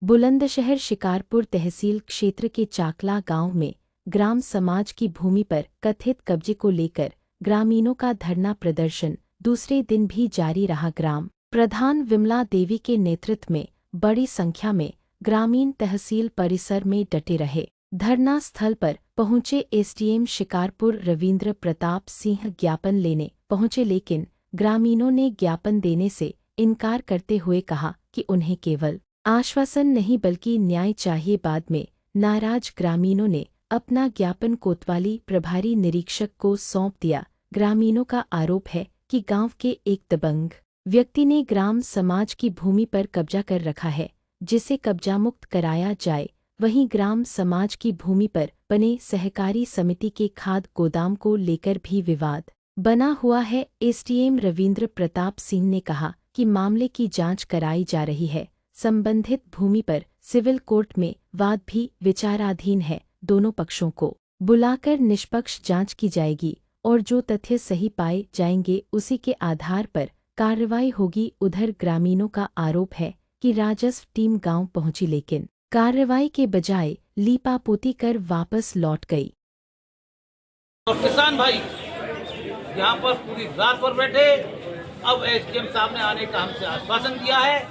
बुलंदशहर शिकारपुर तहसील क्षेत्र के चाकला गांव में ग्राम समाज की भूमि पर कथित कब्जे को लेकर ग्रामीणों का धरना प्रदर्शन दूसरे दिन भी जारी रहा। ग्राम प्रधान विमला देवी के नेतृत्व में बड़ी संख्या में ग्रामीण तहसील परिसर में डटे रहे। धरना स्थल पर पहुंचे एसडीएम शिकारपुर रविंद्र प्रताप सिंह ज्ञापन लेने पहुंचे, लेकिन ग्रामीणों ने ज्ञापन देने से इनकार करते हुए कहा कि उन्हें केवल आश्वासन नहीं बल्कि न्याय चाहिए। बाद में नाराज ग्रामीणों ने अपना ज्ञापन कोतवाली प्रभारी निरीक्षक को सौंप दिया। ग्रामीणों का आरोप है कि गांव के एक दबंग व्यक्ति ने ग्राम समाज की भूमि पर कब्जा कर रखा है, जिसे कब्जा मुक्त कराया जाए। वहीं ग्राम समाज की भूमि पर बने सहकारी समिति के खाद गोदाम को लेकर भी विवाद बना हुआ है। एसडीएम रविंद्र प्रताप सिंह ने कहा कि मामले की जांच कराई जा रही है। संबंधित भूमि पर सिविल कोर्ट में वाद भी विचाराधीन है। दोनों पक्षों को बुलाकर निष्पक्ष जांच की जाएगी और जो तथ्य सही पाए जाएंगे उसी के आधार पर कार्रवाई होगी। उधर ग्रामीणों का आरोप है कि राजस्व टीम गांव पहुंची, लेकिन कार्रवाई के बजाय लीपापोती कर वापस लौट गई। और किसान भाई यहाँ पर पूरी रात भर बैठे। अब एसडीएम साहब ने आने का हमसे आश्वासन दिया है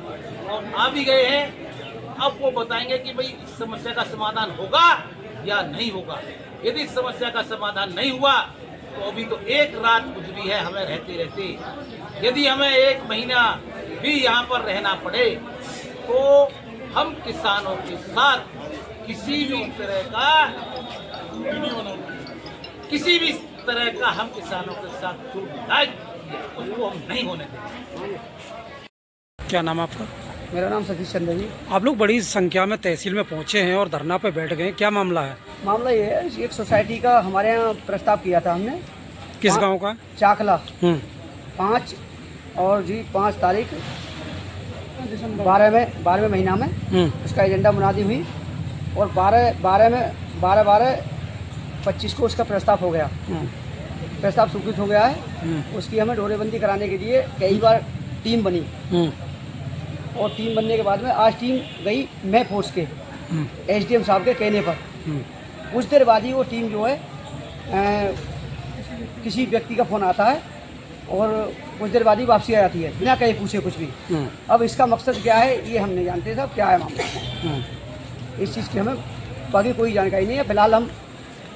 और आ भी गए हैं। अब वो बताएंगे कि भाई इस समस्या का समाधान होगा या नहीं होगा। यदि इस समस्या का समाधान नहीं हुआ तो अभी तो एक रात गुजरी है हमें रहते रहते। यदि हमें एक महीना भी यहाँ पर रहना पड़े तो हम किसानों के साथ किसी भी तरह का हम किसानों के साथ उसको हम नहीं होने देंगे। क्या नाम आपका? मेरा नाम सतीश चंद्र जी। आप लोग बड़ी संख्या में तहसील में पहुंचे हैं और धरना पे बैठ गए, क्या मामला है? मामला ये है, एक सोसाइटी का हमारे यहाँ प्रस्ताव किया था हमने। किस गांव का? चाकला। 5 तारीख 12वें महीना में उसका एजेंडा मुनादी हुई और 12/25 को उसका प्रस्ताव हो गया। प्रस्ताव स्वीकृत हो गया है। उसकी हमें डोरेबंदी कराने के लिए कई बार टीम बनी और टीम बनने के बाद में आज टीम गई मैं फोर्स के एसडीएम साहब के कहने पर। कुछ देर बाद ही वो टीम जो है किसी व्यक्ति का फ़ोन आता है और कुछ देर बाद ही वापसी आ जाती है बिना कहे पूछे कुछ भी। अब इसका मकसद क्या है ये हम नहीं जानते साहब, क्या है मामला। इस चीज़ की हमें बाकी कोई जानकारी नहीं है। फिलहाल हम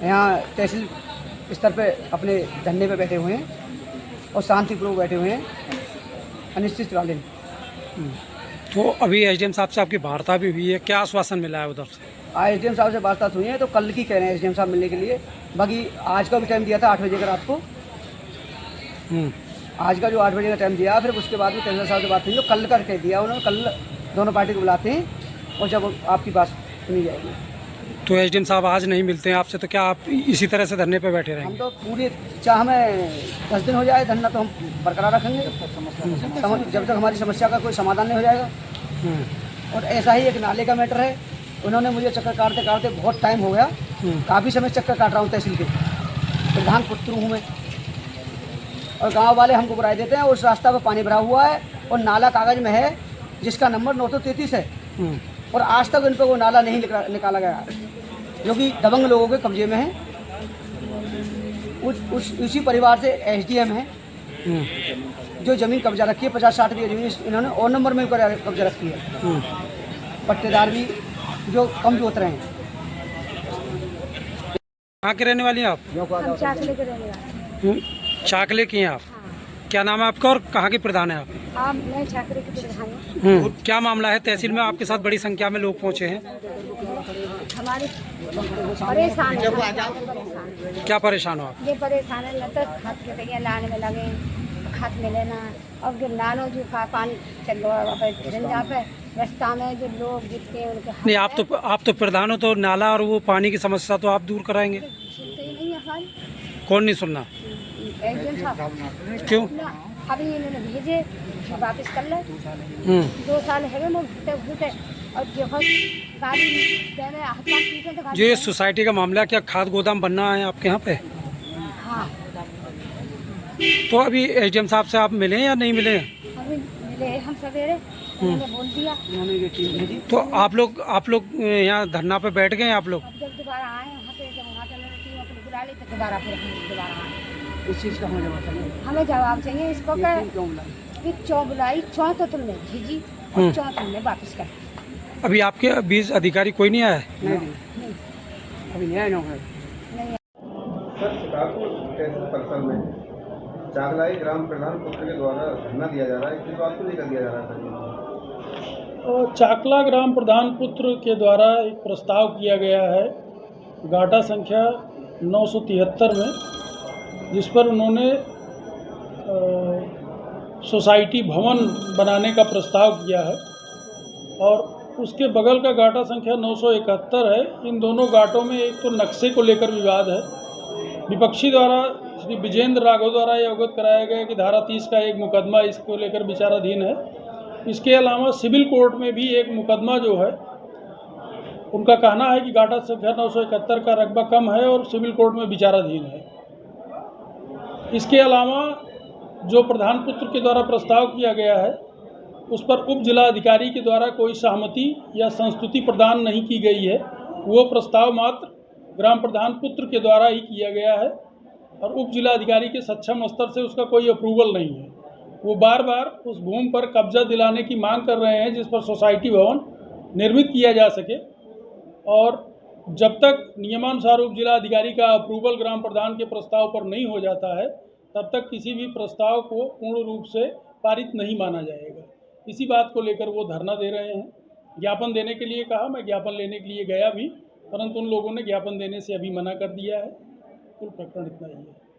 यहाँ तहसील स्तर पे अपने धरने पे बैठे हुए हैं और शांतिपूर्वक बैठे हुए हैं अनिश्चितकालीन। तो अभी एसडीएम साहब से आपकी वार्ता भी हुई है, क्या आश्वासन मिला है उधर से? आज एसडीएम साहब से बातचीत हुई है तो कल की कह रहे हैं एसडीएम साहब मिलने के लिए। बाकी आज का भी टाइम दिया था 8 बजे का रात को। आज का जो 8 बजे का टाइम दिया, फिर उसके बाद में तहसीलदार साहब से बात हुई तो कल कर कह दिया उन्होंने। कल दोनों पार्टी को बुलाते हैं और जब आपकी बात सुनी जाएगी। तो एसडीएम साहब आज नहीं मिलते हैं आपसे, तो क्या आप इसी तरह से धरने पे बैठे हम रहेंगे? तो पूरी चाहे हमें 10 दिन हो जाए धरना तो हम बरकरार रखेंगे जब तक हमारी समस्या का कोई समाधान नहीं हो जाएगा। और ऐसा ही एक नाले का मैटर है, उन्होंने मुझे चक्कर काटते काटते बहुत टाइम हो गया, काफ़ी समय चक्कर काट रहा हूँ। तहसील के प्रधान पुत्र हूँ मैं और गांव वाले हमको बुराई देते हैं। उस रास्ता पर पानी भरा हुआ है और नाला कागज़ में है जिसका नंबर 933 है और आज तक उन पर वो नाला नहीं निकाला गया, जो कि दबंग लोगों के कब्जे में है। उसी परिवार से एसडीएम है जो ज़मीन कब्जा रखी है। 50-60 की ज़मीन इन्होंने और नंबर में कब्जा रखी है। पट्टेदार भी जो कम जोत रहे हैं। कहाँ के रहने वाली हैं आप? हम चाकले के रहने वाले। चाकले की हैं आप? क्या नाम है आपका और कहाँ के प्रधान है आप? मैं चाकले की प्रधान हूँ। क्या मामला है? तहसील में आपके साथ बड़ी संख्या में लोग पहुँचे हैं, हमारे परेशान है। क्या परेशान हो आप? ये परेशान है, न तो खाद के तैया लाने में लगे, खाद में लेना और जो नालों जो पानी चल रहा पे रास्ता में जो लोग गिरते हैं उनके नहीं, आप तो प्रधान हो, तो नाला और वो पानी की समस्या तो आप दूर कराएंगे। सुनते ही नहीं है हमारी। कौन नहीं सुनना? एसडीएम साहब क्यों? अभी इन्होंने भेजे वापस कर ले। 2 साल है वो भूते और जो गाड़ी जो ये सोसाइटी का मामला, क्या खाद गोदाम बनना है आपके यहाँ पे? हाँ। तो अभी एसडीएम साहब से आप मिले या नहीं मिले? अभी मिले हम सवेरे उन्होंने बोल दिया। उन्होंने ये टीम भेजी। तो आप लोग यहाँ धरना पे बैठ गए आप लोग? अब जब दोबारा आए वहाँ पे, जब वहाँ से टीम अपनी बुला ली तो दोबारा फिर हम दोबारा आए। इस चीज़ का हमें जवाब चाहिए। हमें जवाब चाहिए इसको ये क्या टीम क्यों बुलाई? कि चौ बुलाई, चौ तो तुमने भेजी और चौ तुमने वापस कर। अभी आपके बीच अधिकारी कोई नहीं आया है? नहीं, अभी न्याय न है। सर, शिकारपुर तहसील परिसर में चाकलाई ग्राम प्रधान पुत्र के द्वारा धरना दिया जा रहा है, किस बात को लेकर दिया जा रहा है सर? और चाकला ग्राम प्रधान पुत्र के द्वारा एक प्रस्ताव किया गया है गाटा संख्या 973 में, जिस पर उन्होंने सोसाइटी भवन बनाने का प्रस्ताव किया है और उसके बगल का गाटा संख्या 971 है। इन दोनों गाटों में एक तो नक्शे को लेकर विवाद है। विपक्षी द्वारा श्री विजेंद्र राघव द्वारा यह अवगत कराया गया कि धारा 30 का एक मुकदमा इसको लेकर विचाराधीन है। इसके अलावा सिविल कोर्ट में भी एक मुकदमा जो है, उनका कहना है कि गाटा संख्या 971 का रकबा कम है और सिविल कोर्ट में विचाराधीन है। इसके अलावा जो प्रधान पुत्र के द्वारा प्रस्ताव किया गया है उस पर उप जिला अधिकारी के द्वारा कोई सहमति या संस्तुति प्रदान नहीं की गई है। वो प्रस्ताव मात्र ग्राम प्रधान पुत्र के द्वारा ही किया गया है और उप जिला अधिकारी के सक्षम स्तर से उसका कोई अप्रूवल नहीं है। वो बार बार उस भूमि पर कब्जा दिलाने की मांग कर रहे हैं जिस पर सोसाइटी भवन निर्मित किया जा सके, और जब तक नियमानुसार उप जिला अधिकारी का अप्रूवल ग्राम प्रधान के प्रस्ताव पर नहीं हो जाता है तब तक किसी भी प्रस्ताव को पूर्ण रूप से पारित नहीं माना जाएगा। इसी बात को लेकर वो धरना दे रहे हैं। ज्ञापन देने के लिए कहा, मैं ज्ञापन लेने के लिए गया भी, परंतु उन लोगों ने ज्ञापन देने से अभी मना कर दिया है। कुल प्रकरण इतना ही है।